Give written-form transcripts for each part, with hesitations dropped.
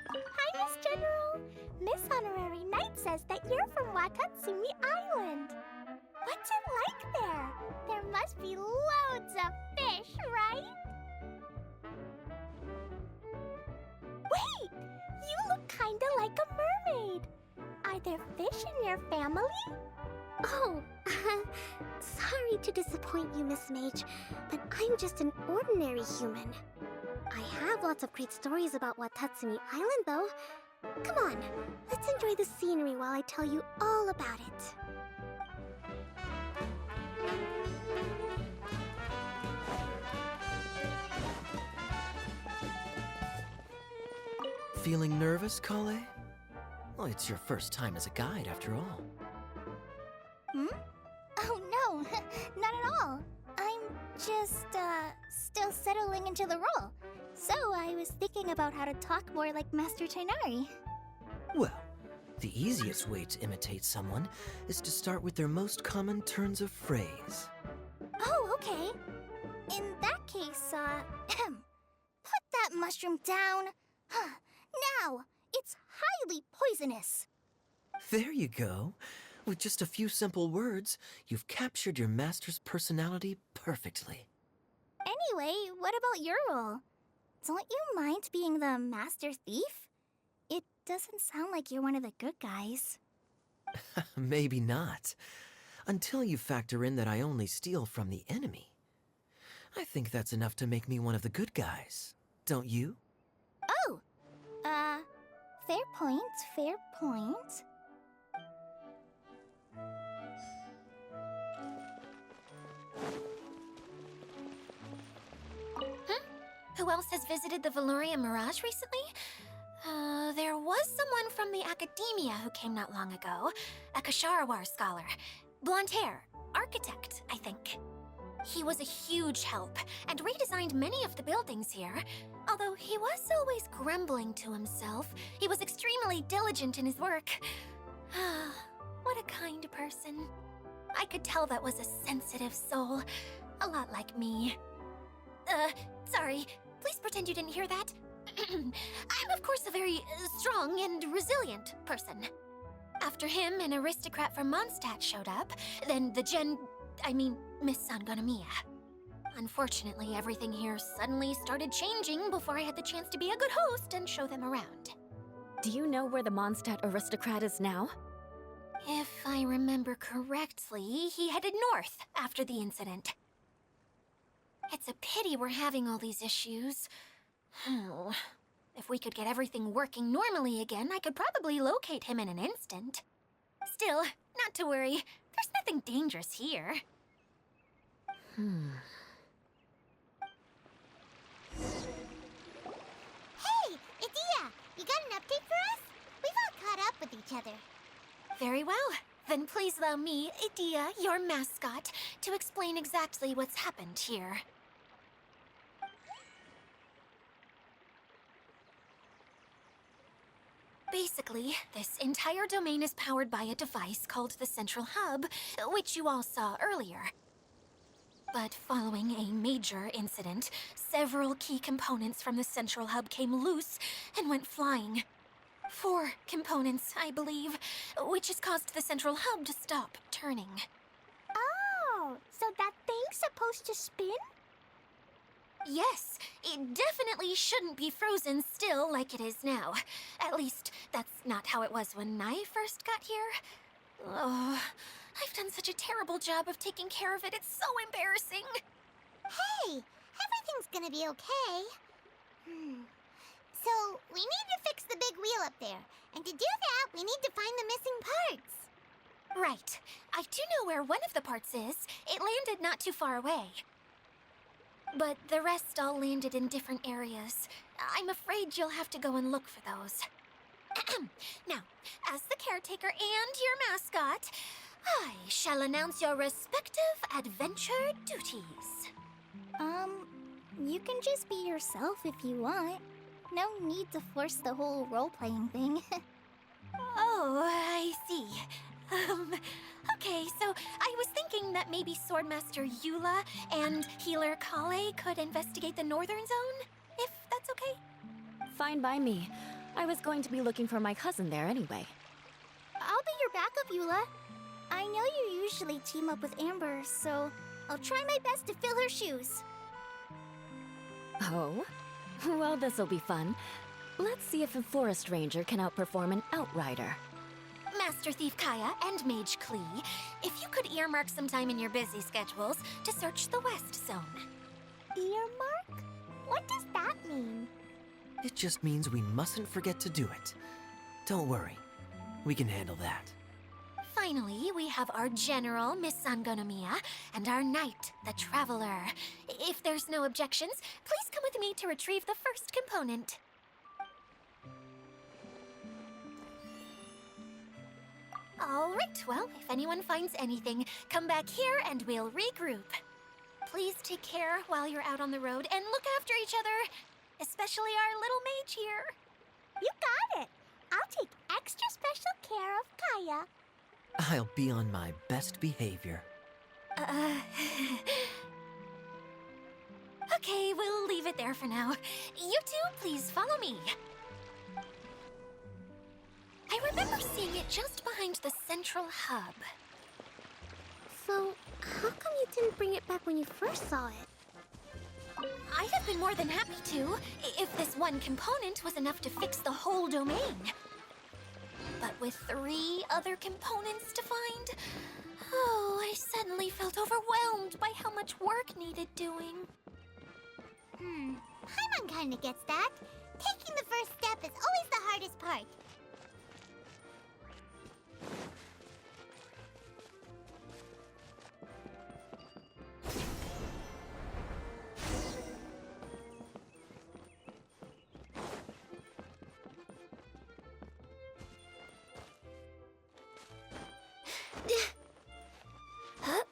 Hi, Miss General. Miss Honorary Knight says that you're from Watatsumi Island. What's it like there? There must be loads of fish, right? Wait! You look kinda like a mermaid. Are there fish in your family? Oh, sorry to disappoint you, Miss Mage, but I'm just an ordinary human. I have lots of great stories about Watatsumi Island, though. Come on, let's enjoy the scenery while I tell you all about it. Feeling nervous, Klee? Well, it's your first time as a guide, after all. Oh no, not at all. I'm just, still settling into the role. So I was thinking about how to talk more like Master Tighnari. Well, the easiest way to imitate someone is to start with their most common turns of phrase. Oh, okay. In that case, put that mushroom down. Now, it's highly poisonous. There you go. With just a few simple words, you've captured your master's personality perfectly. Anyway, what about your role? Don't you mind being the master thief? It doesn't sound like you're one of the good guys. Maybe not. Until you factor in that I only steal from the enemy. I think that's enough to make me one of the good guys. Don't you? Oh! Fair point, fair point. Who else has visited the Veloria Mirage recently? There was someone from the academia who came not long ago. A Kasharawar scholar. Blonde hair. Architect, I think. He was a huge help, and redesigned many of the buildings here. Although he was always grumbling to himself, he was extremely diligent in his work. What a kind person. I could tell that was a sensitive soul. A lot like me. Sorry. Please pretend you didn't hear that. I'm, of course, a very strong and resilient person. After him, an aristocrat from Mondstadt showed up, then Miss Sangonomiya. Unfortunately, everything here suddenly started changing before I had the chance to be a good host and show them around. Do you know where the Mondstadt aristocrat is now? If I remember correctly, he headed north after the incident. It's a pity we're having all these issues. If we could get everything working normally again, I could probably locate him in an instant. Still, not to worry. There's nothing dangerous here. Hey, Idyia! You got an update for us? We've all caught up with each other. Very well. Then please allow me, Idyia, your mascot, to explain exactly what's happened here. Basically, this entire domain is powered by a device called the Central Hub, which you all saw earlier. But following a major incident, several key components from the Central Hub came loose and went flying. 4 components, I believe, which has caused the Central Hub to stop turning. Oh, so that thing's supposed to spin? Yes, it definitely shouldn't be frozen still like it is now. At least, that's not how it was when I first got here. Oh, I've done such a terrible job of taking care of it, it's so embarrassing. Hey, everything's gonna be okay. So, we need to fix the big wheel up there. And to do that, we need to find the missing parts. Right. I do know where one of the parts is. It landed not too far away. But the rest all landed in different areas. I'm afraid you'll have to go and look for those. Now, as the caretaker and your mascot, I shall announce your respective adventure duties. You can just be yourself if you want. No need to force the whole role-playing thing. Oh, I see. Okay, so I was thinking that maybe Swordmaster Eula and Healer Kale could investigate the northern zone, if that's okay? Fine by me. I was going to be looking for my cousin there anyway. I'll be your backup, Eula. I know you usually team up with Amber, so I'll try my best to fill her shoes. Oh? Well, this'll be fun. Let's see if a forest ranger can outperform an outrider. Master Thief Kaeya and Mage Klee, if you could earmark some time in your busy schedules to search the West Zone. Earmark? What does that mean? It just means we mustn't forget to do it. Don't worry. We can handle that. Finally, we have our General, Miss Sangonomiya, and our Knight, the Traveler. If there's no objections, please come with me to retrieve the first component. All right, well, if anyone finds anything, come back here and we'll regroup. Please take care while you're out on the road and look after each other, especially our little mage here. You got it. I'll take extra special care of Kaeya. I'll be on my best behavior. Okay, we'll leave it there for now. You two, please follow me. I remember seeing it just behind the central hub. So, how come you didn't bring it back when you first saw it? I'd have been more than happy to, if this one component was enough to fix the whole domain. But with 3 other components to find, I suddenly felt overwhelmed by how much work needed doing. Paimon kinda gets that. Taking the first step is always the hardest part. Huh?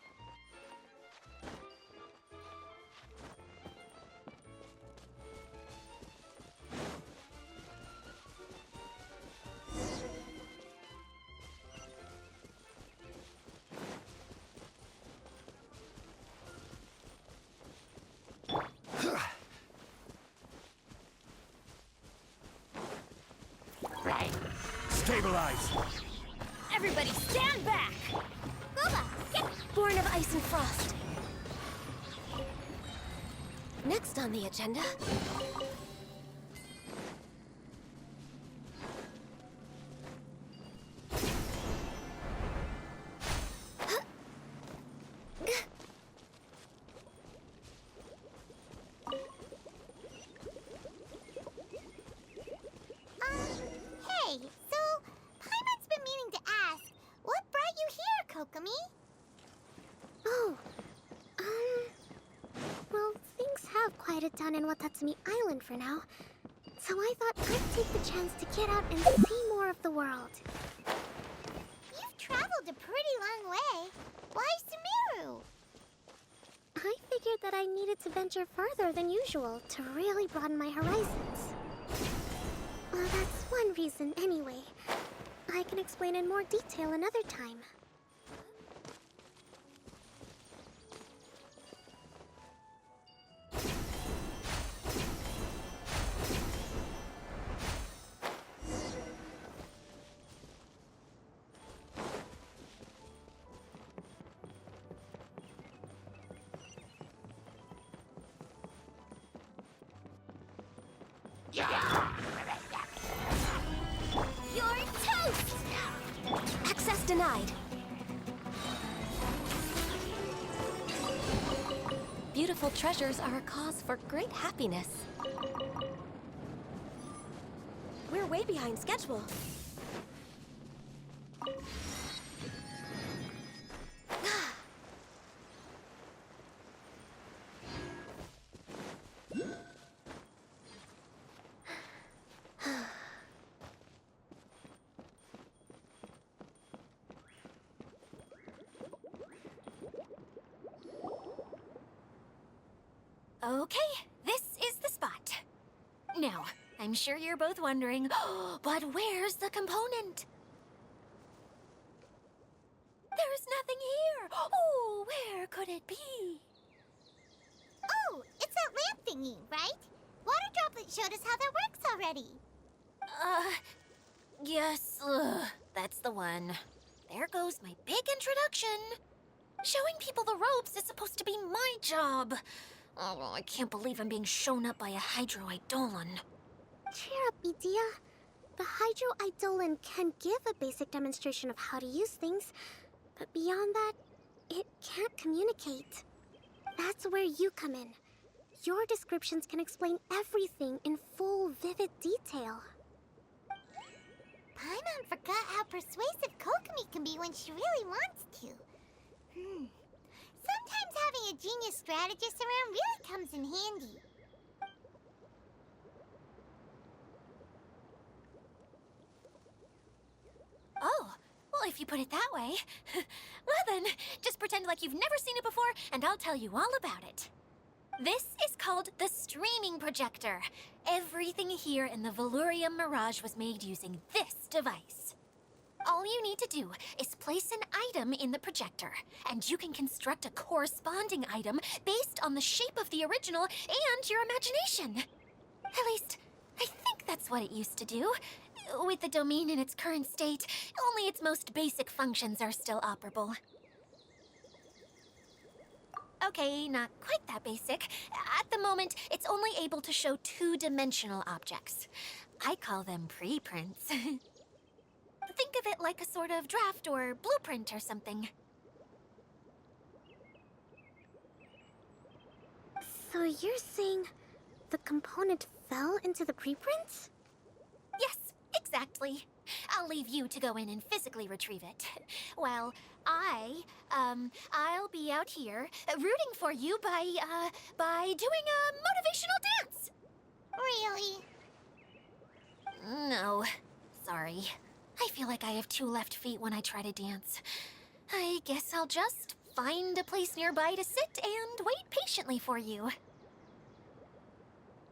Stabilize! Everybody stand back! Boba, get... Born of Ice and Frost. Next on the agenda... Hey, so Paimon's been meaning to ask, what brought you here, Kokomi? Oh, well, things have quieted down in Watatsumi Island for now. So I thought I'd take the chance to get out and see more of the world. You've traveled a pretty long way. Why Sumeru? I figured that I needed to venture further than usual to really broaden my horizons. Well, that's one reason anyway. I can explain in more detail another time. You're toast! Access denied. Beautiful treasures are a cause for great happiness. We're way behind schedule. Okay, this is the spot. Now, I'm sure you're both wondering, but where's the component? thingy, right? Water Droplet showed us how that works already. Yes, that's the one. There goes my big introduction. Showing people the ropes is supposed to be my job. Oh, I can't believe I'm being shown up by a Hydro-Eidolon. Cheer up, Idyia. The Hydro-Eidolon can give a basic demonstration of how to use things, but beyond that, it can't communicate. That's where you come in. Your descriptions can explain everything in full, vivid detail. Paimon forgot how persuasive Kokomi can be when she really wants to. Sometimes having a genius strategist around really comes in handy. Oh, well, if you put it that way. Well then, just pretend like you've never seen it before, and I'll tell you all about it. This is called the streaming projector. Everything here in the Valurium Mirage was made using this device. All you need to do is place an item in the projector, and you can construct a corresponding item based on the shape of the original and your imagination. At least, I think that's what it used to do. With the domain in its current state, only its most basic functions are still operable. Okay, not quite that basic. At the moment, it's only able to show two-dimensional objects. I call them preprints. Think of it like a sort of draft or blueprint or something. So you're saying the component fell into the preprints? Yes, exactly. I'll leave you to go in and physically retrieve it. Well, I'll be out here rooting for you by doing a motivational dance. Really? No, sorry. I feel like I have two left feet when I try to dance. I guess I'll just find a place nearby to sit and wait patiently for you.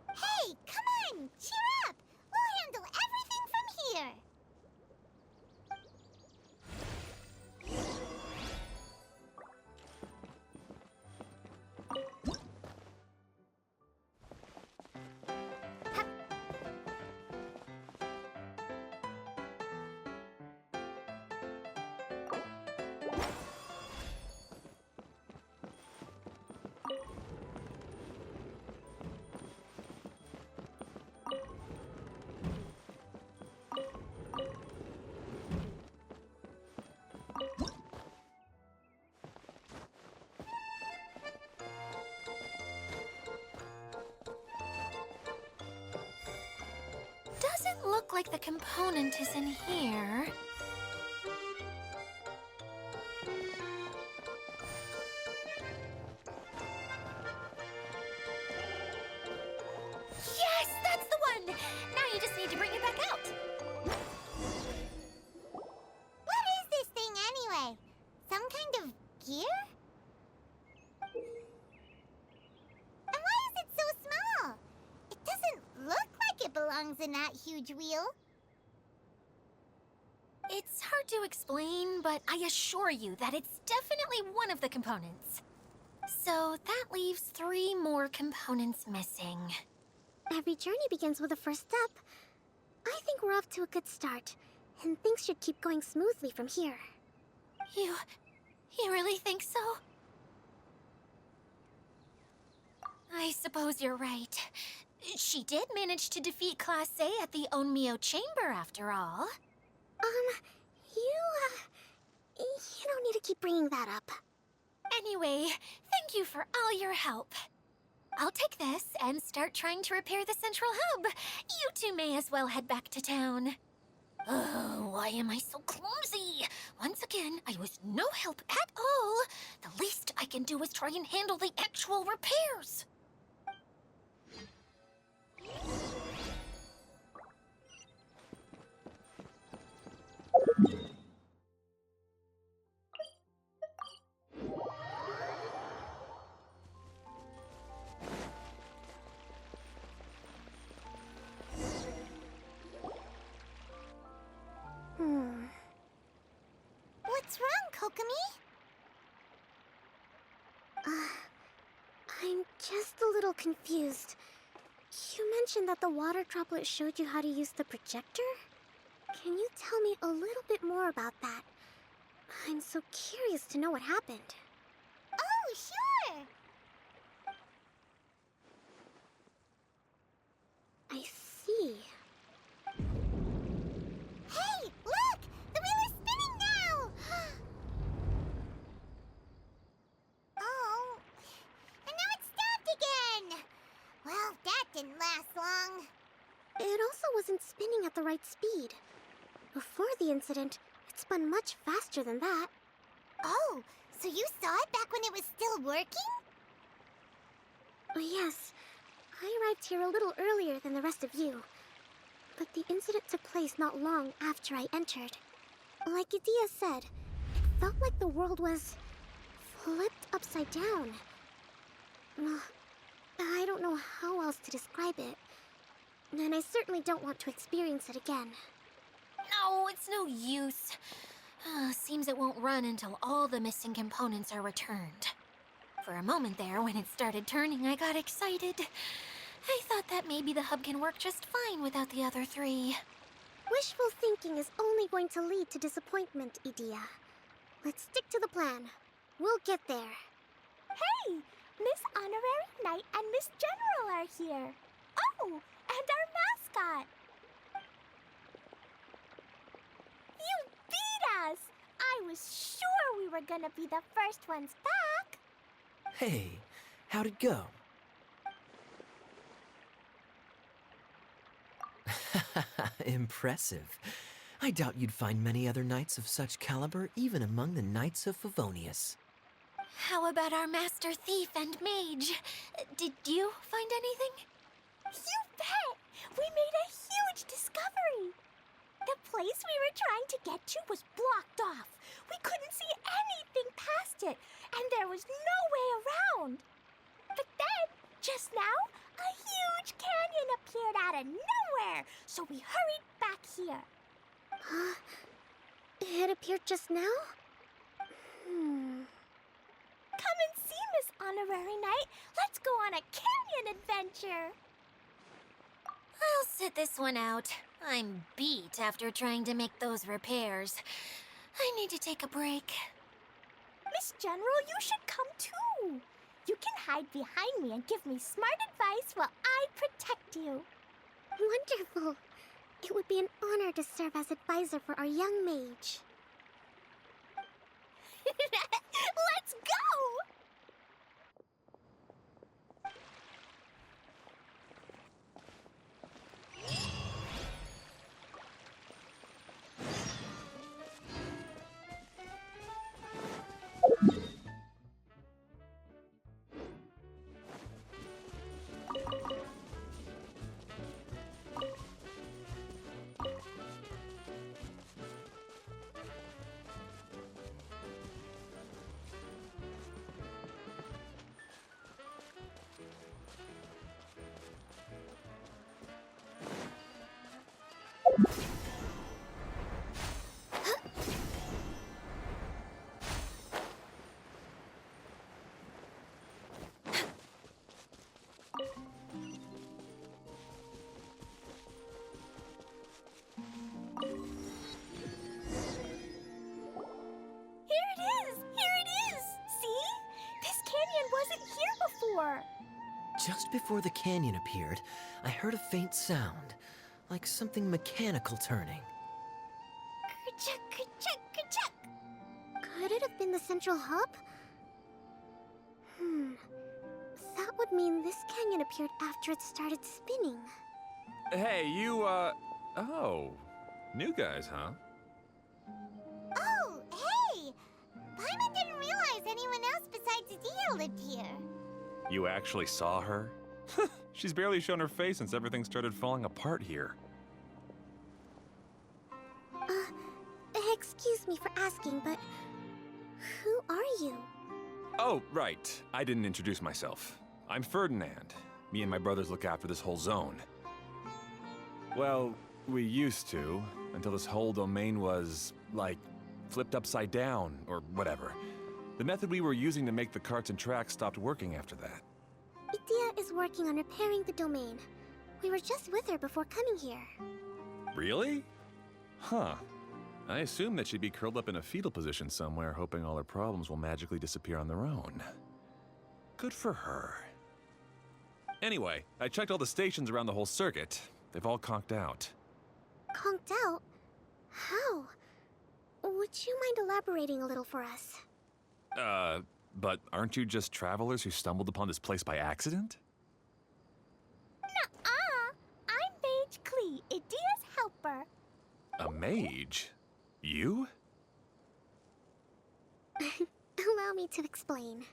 Hey, come on! Cheer up! We'll handle everything from here! Doesn't look like the component is in here. Yes, that's the one! Now you just need to bring it back out. What is this thing anyway? Some kind of gear? And why is it so small? It doesn't look like it belongs in that huge wheel. It's hard to explain, but I assure you that it's definitely one of the components. So that leaves 3 more components missing. Every journey begins with a first step. I think we're off to a good start, and things should keep going smoothly from here. You really think so? I suppose you're right. She did manage to defeat Class A at the Onmyo Chamber, after all. You don't need to keep bringing that up. Anyway, thank you for all your help. I'll take this and start trying to repair the central hub. You two may as well head back to town. Oh, why am I so clumsy? Once again, I was no help at all. The least I can do is try and handle the actual repairs. What's wrong, Kokomi? I'm just a little confused. You mentioned that the water droplet showed you how to use the projector? Can you tell me a little bit more about that? I'm so curious to know what happened. Oh, sure! I see. Hey, look! The wheel is spinning now! Oh, and now it's stopped again! Well, that didn't last long. It also wasn't spinning at the right speed. Before the incident, it spun much faster than that. Oh, so you saw it back when it was still working? Yes, I arrived here a little earlier than the rest of you. But the incident took place not long after I entered. Like Idyia said, it felt like the world was flipped upside down. I don't know how else to describe it. And I certainly don't want to experience it again. No, it's no use. Seems it won't run until all the missing components are returned. For a moment there, when it started turning, I got excited. I thought that maybe the hub can work just fine without the other three. Wishful thinking is only going to lead to disappointment, Idyia. Let's stick to the plan. We'll get there. Hey, Miss Honorary Knight and Miss General are here. Oh, and our mascot. You beat us! I was sure we were gonna be the first ones back. Hey, how'd it go? Impressive. I doubt you'd find many other knights of such caliber even among the Knights of Favonius. How about our master thief and mage? Did you find anything? You bet! We made a huge discovery. The place we were trying to get to was blocked off. We couldn't see anything past it, and there was no way around. But then, just now, a huge canyon appeared out of nowhere, so we hurried back here. It appeared just now? Come and see, Miss Honorary Knight. Let's go on a canyon adventure. I'll sit this one out. I'm beat after trying to make those repairs. I need to take a break. Miss General, you should come too. You can hide behind me and give me smart advice while I protect you. Wonderful. It would be an honor to serve as advisor for our young mage. Let's go! Just before the canyon appeared, I heard a faint sound, like something mechanical turning. Ka-chuck, ka-chuck, ka-chuck. Could it have been the central hub? That would mean this canyon appeared after it started spinning. Hey, oh. New guys, huh? Oh, hey! Paimon didn't realize anyone else besides Idyia lived here. You actually saw her? She's barely shown her face since everything started falling apart here. Excuse me for asking, but who are you? Oh, right. I didn't introduce myself. I'm Ferdinand. Me and my brothers look after this whole zone. Well, we used to, until this whole domain was, like, flipped upside down, or whatever. The method we were using to make the carts and tracks stopped working after that. Idyia is working on repairing the domain. We were just with her before coming here. Really? Huh. I assume that she'd be curled up in a fetal position somewhere, hoping all her problems will magically disappear on their own. Good for her. Anyway, I checked all the stations around the whole circuit. They've all conked out. Conked out? How? Would you mind elaborating a little for us? But aren't you just travelers who stumbled upon this place by accident? Nuh-uh. I'm Mage Klee, Idyia's helper. A mage? You? Allow me to explain.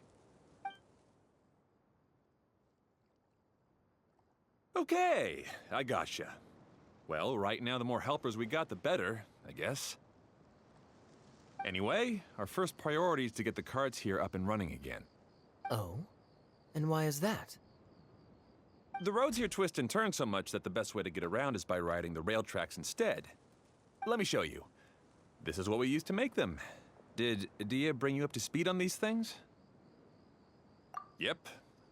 Okay, I gotcha. Well, right now the more helpers we got, the better, I guess. Anyway, our first priority is to get the carts here up and running again. Oh? And why is that? The roads here twist and turn so much that the best way to get around is by riding the rail tracks instead. Let me show you. This is what we used to make them. Did Idyia bring you up to speed on these things? Yep.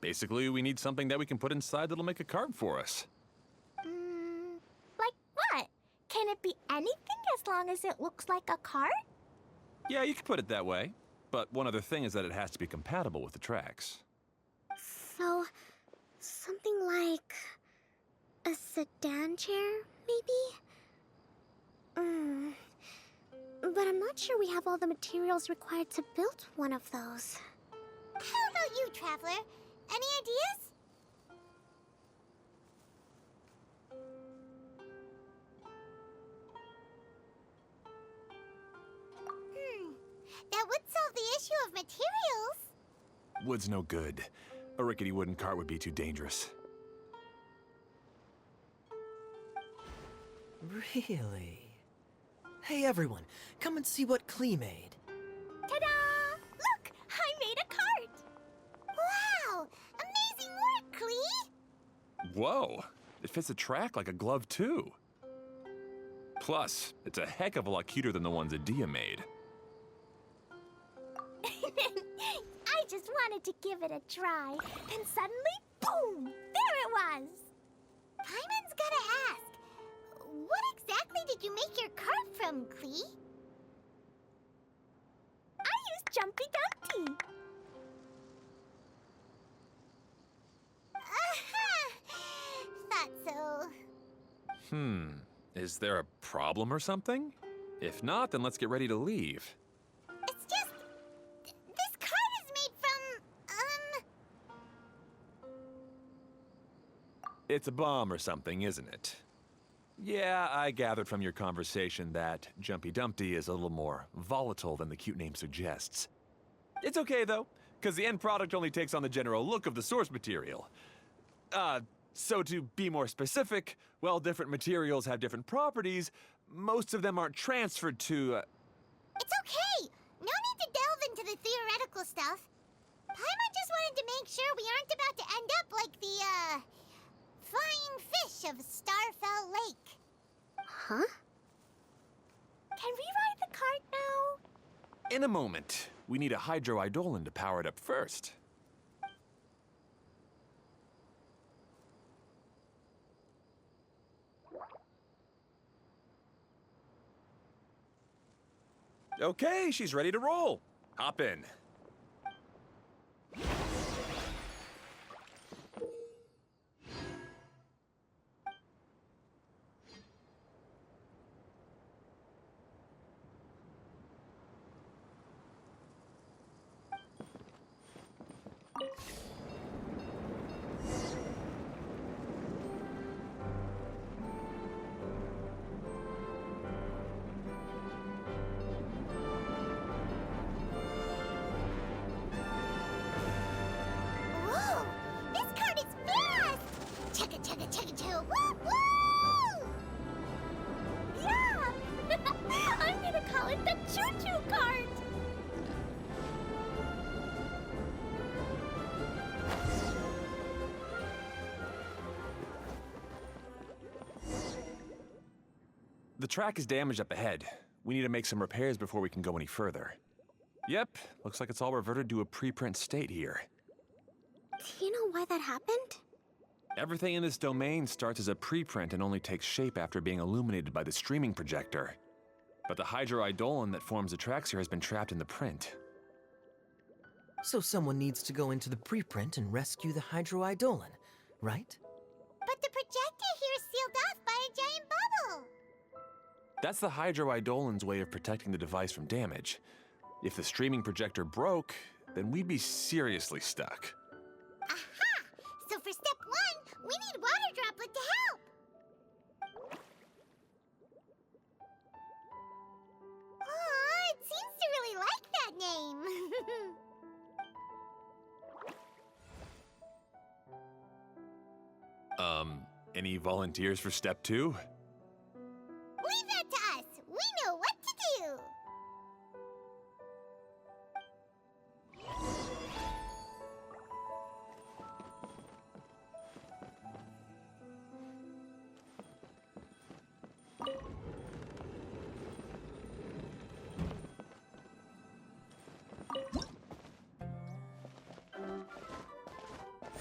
Basically, we need something that we can put inside that'll make a cart for us. Like what? Can it be anything as long as it looks like a cart? Yeah, you could put it that way. But one other thing is that it has to be compatible with the tracks. So, something like a sedan chair, maybe? But I'm not sure we have all the materials required to build one of those. How about you, Traveler? Any ideas? That would solve the issue of materials. Wood's no good. A rickety wooden cart would be too dangerous. Really? Hey everyone, come and see what Klee made. Ta-da! Look! I made a cart! Wow! Amazing work, Klee! Whoa! It fits the track like a glove, too. Plus, it's a heck of a lot cuter than the ones Idyia made. I just wanted to give it a try, and suddenly, boom! There it was! Paimon's gotta ask, what exactly did you make your cart from, Klee? I used Jumpy Dumpty. Thought so. Is there a problem or something? If not, then let's get ready to leave. It's just... this cart is made from, It's a bomb or something, isn't it? Yeah, I gathered from your conversation that Jumpy Dumpty is a little more volatile than the cute name suggests. It's okay, though, because the end product only takes on the general look of the source material. So to be more specific, while different materials have different properties, most of them aren't transferred to, It's okay! No need to delve into the theoretical stuff. Paimon just wanted to make sure we aren't about to end up like the, flying fish of Starfell Lake. Huh? Can we ride the cart now? In a moment. We need a hydroidolin to power it up first. Okay, she's ready to roll. Hop in. Whoa! This cart is fast! Chugga chugga chugga chugga woo woo! Yeah! I'm gonna call it the choo-choo cart! The track is damaged up ahead. We need to make some repairs before we can go any further. Yep, looks like it's all reverted to a preprint state here. Do you know why that happened? Everything in this domain starts as a preprint and only takes shape after being illuminated by the streaming projector. But the hydroidolin that forms the tracks here has been trapped in the print. So someone needs to go into the preprint and rescue the hydroidolin, right? But the projector here is sealed off by a giant bubble. That's the hydroidolin's way of protecting the device from damage. If the streaming projector broke, then we'd be seriously stuck. Aha! So for step 1, we need water droplet to help. Aw, it seems to really like that name. Any volunteers for step 2? Leave that to us. We know what to do.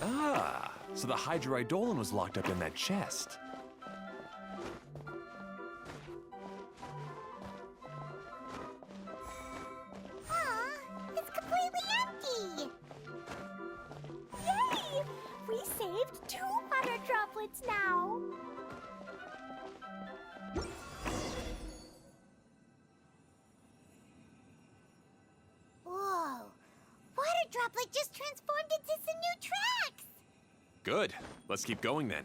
Ah, so the hydroidolin was locked up in that chest. Aw, it's completely empty. Yay! We saved 2 water droplets now. Whoa! Water droplet just transformed into some new tracks! Good. Let's keep going then.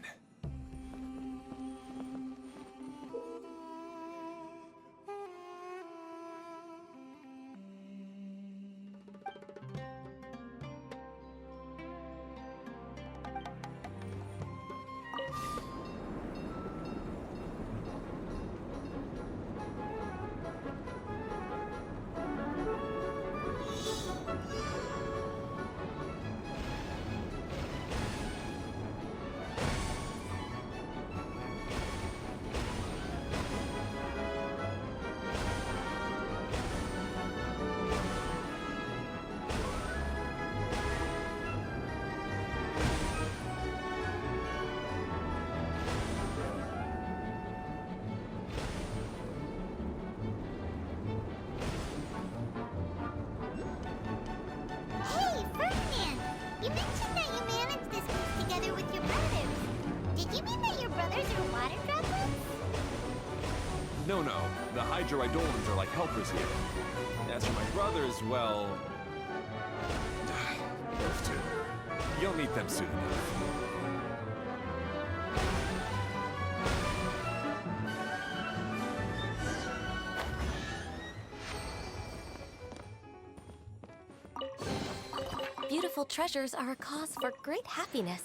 Hey, Ferdinand! You mentioned that you managed this place together with your brothers. Did you mean that your brothers are water droplets? No, the hydroidolins are like helpers here. As for my brothers, well... those two. You'll meet them soon enough. Beautiful treasures are a cause for great happiness.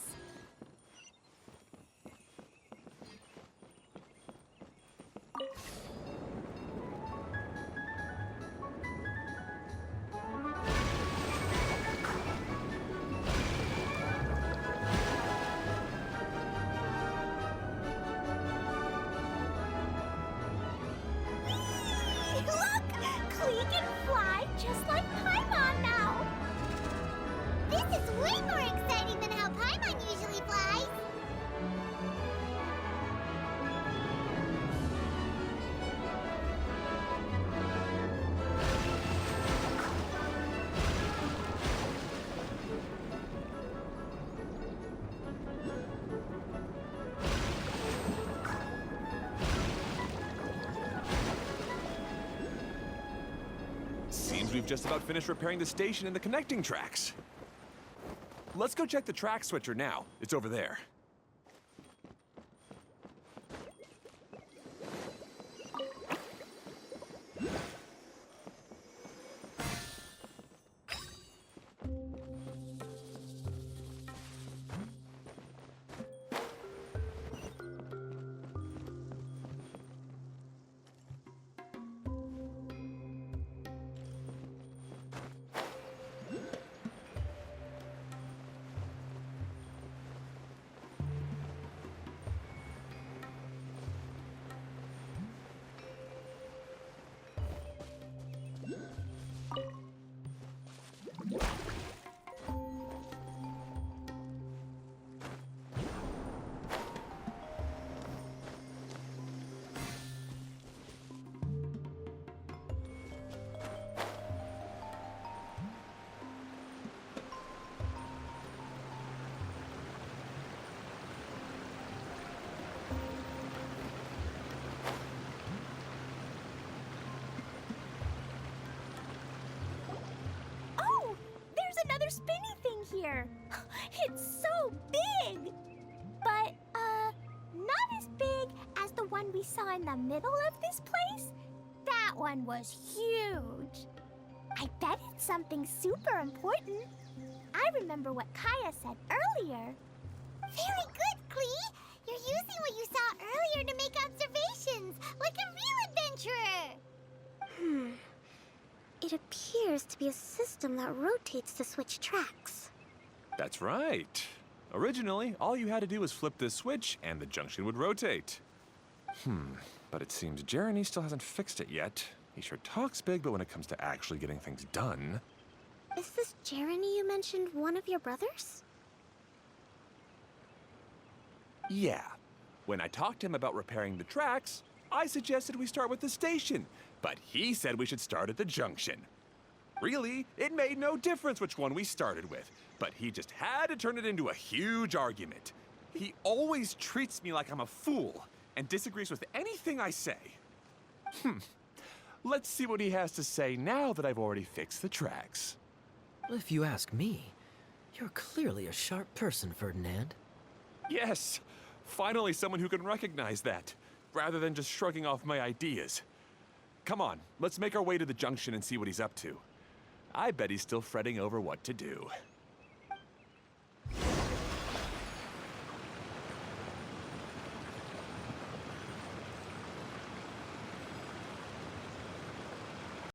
Look! Klee can fly just like Paimon now! This is way more exciting than how Paimon usually flies! Seems we've just about finished repairing the station and the connecting tracks. Let's go check the track switcher now. It's over there. spinny thing here. It's so big! But, not as big as the one we saw in the middle of this place. That one was huge. I bet it's something super important. I remember what Kaeya said earlier. Very good, Klee! You're using what you saw earlier to make observations, like a real adventurer! It appears to be a system that rotates to switch tracks. That's right. Originally, all you had to do was flip this switch and the junction would rotate. But it seems Jeremy still hasn't fixed it yet. He sure talks big, but when it comes to actually getting things done... Is this Jeremy you mentioned one of your brothers? Yeah. When I talked to him about repairing the tracks, I suggested we start with the station, but he said we should start at the junction. Really, it made no difference which one we started with, but he just had to turn it into a huge argument. He always treats me like I'm a fool and disagrees with anything I say. Let's see what he has to say now that I've already fixed the tracks. If you ask me, you're clearly a sharp person, Ferdinand. Yes, finally someone who can recognize that, rather than just shrugging off my ideas. Come on, let's make our way to the junction and see what he's up to. I bet he's still fretting over what to do.